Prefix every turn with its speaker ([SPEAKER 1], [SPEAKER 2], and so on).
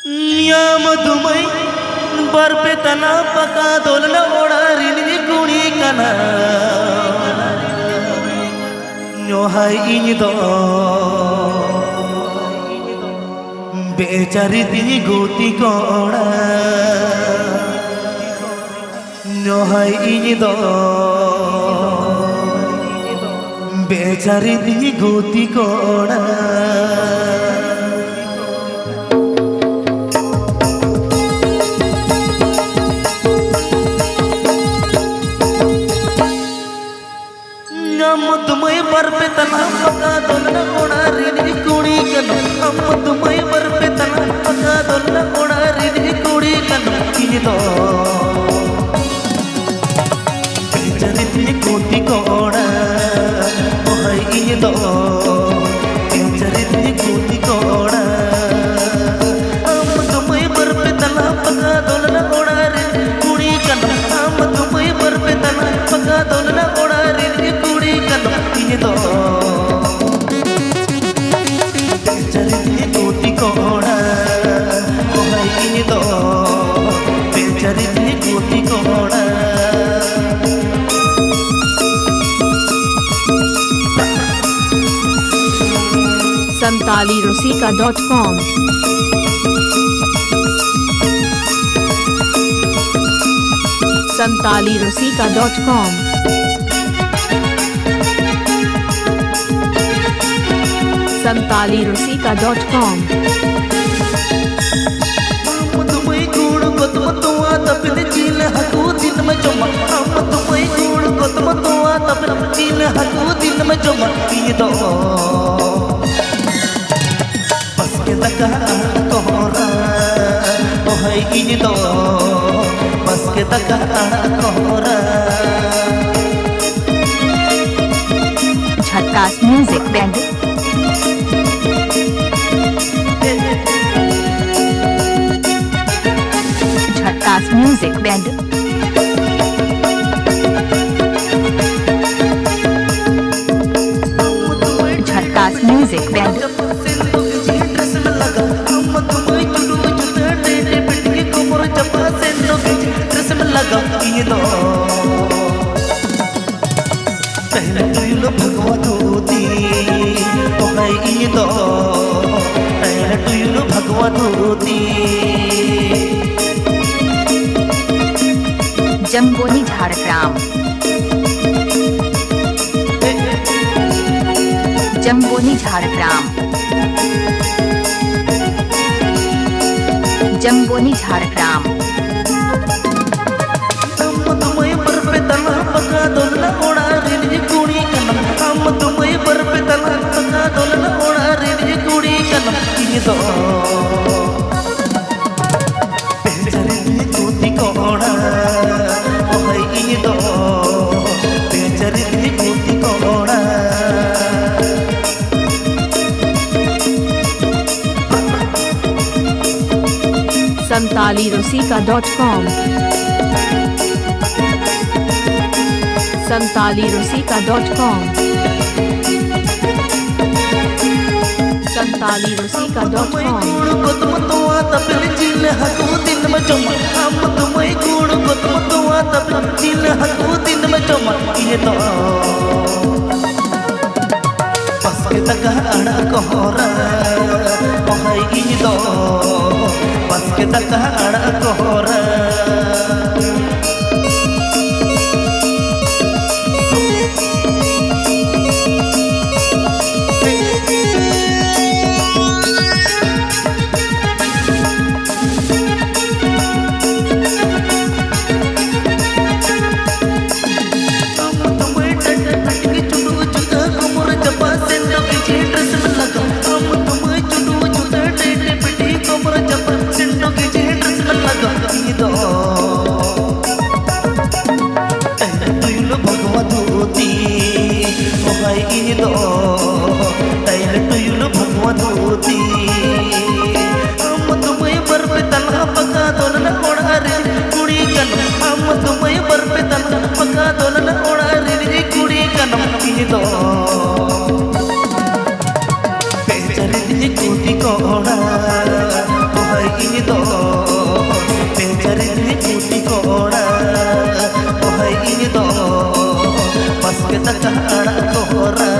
[SPEAKER 1] मधुमय बर्फे तना पका दोलन ओडारिनी कुणी कना न्योहाय इनी दो बेचारी तिनी गोती कोड़ा न्योहाय इनी दो बेचारी तिनी गोती कोड़ा मधुमय बर्फे तना पका दोलन ओडारिनी कुणी कना मधुमय बर्फे तना पका दोलन ओडारिनी कुणी कना इनी दो बेचारी तिनी गोती कोड़ा ओहाय इनी दो बेचारी तिनी गोती कोड़ा मधुमय बर्फे तना पका दोलन ओडारिनी कुणी कना मधुमय बर्फे तना पका दोलन ओडारिनी कुणी कना इनी दो बेचारी तिनी गोती कोड़ा ओहाय इनी दो बेचारी तिनी गोती कोड़ा
[SPEAKER 2] santalirosika.com santalirosika.com santalirosika.com
[SPEAKER 1] मधुमय गुड़ गोतमतुआ तपिन चील हकू दिन में चुमा मधुमय गुड़ गोतमतुआ तपिन चील हकू दिन में चुमा ये दो बस के तका कोहरा ओहाय ये दो बस के तका कोहरा
[SPEAKER 2] झटकास म्यूजिक बैंड झटकास म्यूजिक बैंड झटकास म्यूजिक बैंड
[SPEAKER 1] भगवती ओहाय इनी दो भगवती
[SPEAKER 2] जम्बोनी झारग्राम जम्बोनी झारग्राम जम्बोनी झारग्राम
[SPEAKER 1] मधुमय बर्फे तना पका दोलन ओडारिनी कुणी कना मधुमय बर्फे तना पका दोलन ओडारिनी कुणी कना इनी दो बेचारी तिनी गोती कोड़ा ओहाय इनी दो बेचारी तिनी गोती कोड़ा
[SPEAKER 2] santalirosika.com santalirosika.com santalirosika.com
[SPEAKER 1] गोतमतुआ तपिन चील हकू दिन में चुमा मधुमय गुड़ गोतमतुआ तपिन चील हकू दिन में चुमा ये दो बस के तका कोहरा ओहाय इनी दो बस के तका कोहरा खाड़ा तोहरा